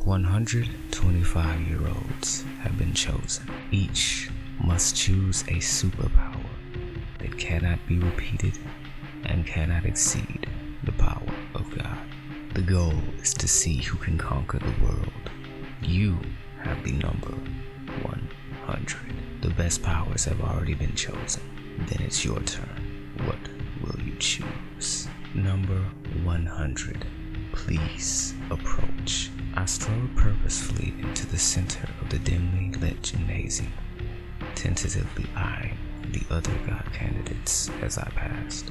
125-year-olds have been chosen. Each must choose a superpower that cannot be repeated and cannot exceed the power of God. The goal is to see who can conquer the world. You have the number 100. The best powers have already been chosen. Then it's your turn. What will you choose? Number 100. Please approach. I strode purposefully into the center of the dimly lit gymnasium, tentatively eyeing the other God candidates as I passed.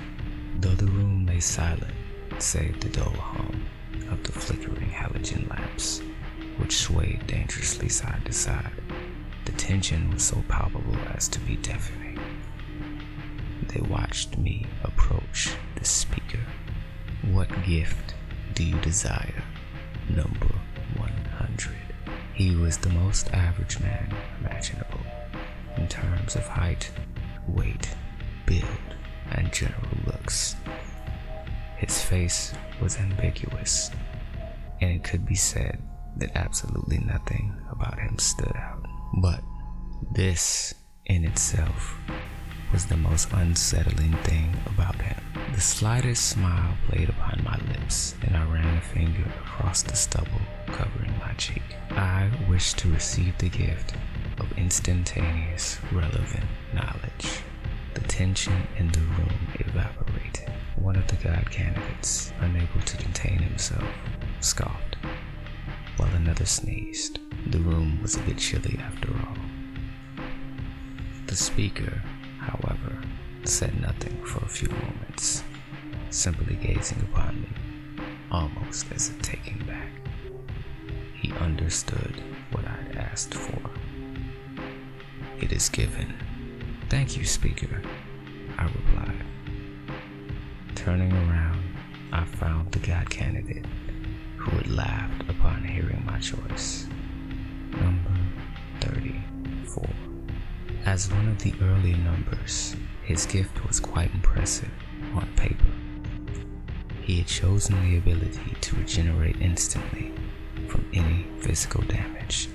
Though the room lay silent, save the dull hum of the flickering halogen lamps, which swayed dangerously side to side, the tension was so palpable as to be deafening. They watched me approach the speaker. What gift do you desire? Number 100. He was the most average man imaginable in terms of height, weight, build, and general looks. His face was ambiguous, and it could be said that absolutely nothing about him stood out. But this in itself was the most unsettling thing about him. The slightest smile played upon my lips, and I ran a finger across the stubble covering my cheek. I wished to receive the gift of instantaneous, relevant knowledge. The tension in the room evaporated. One of the God candidates, unable to contain himself, scoffed, while another sneezed. The room was a bit chilly after all. The speaker, however, said nothing for a few moments, simply gazing upon me, almost as if taken back. He understood what I'd asked for. It is given. Thank you, speaker, I replied. Turning around, I found the God candidate who had laughed upon hearing my choice. Number 34. As one of the early numbers, his gift was quite impressive on paper. He had chosen the ability to regenerate instantly from any physical damage,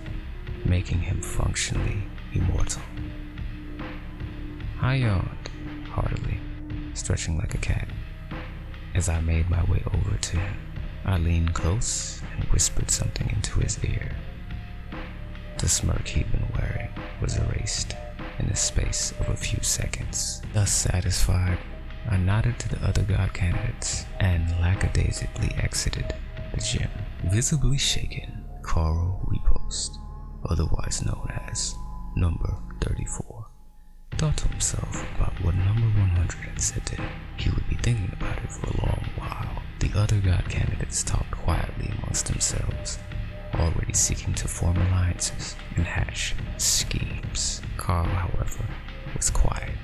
making him functionally immortal. I yawned heartily, stretching like a cat. As I made my way over to him, I leaned close and whispered something into his ear. The smirk he'd been wearing was erased in the space of a few seconds. Thus satisfied, I nodded to the other God candidates and lackadaisically exited the gym. Visibly shaken, Carl Repost, otherwise known as number 34, thought to himself about what number 100 had said to him. He would be thinking about it for a long while. The other God candidates talked quietly amongst themselves, already seeking to form alliances and hatch schemes. Carl, however, was quiet,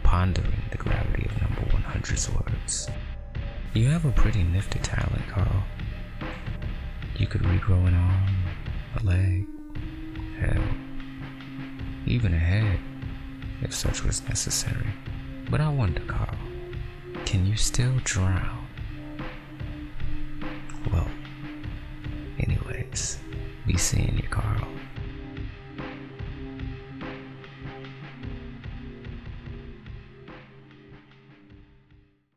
pondering the gravity of number 100's words. You have a pretty nifty talent, Carl. You could regrow an arm, a leg, hell, even a head, if such was necessary. But I wonder, Carl, can you still drown? Well, anyways, be seeing you, Carl.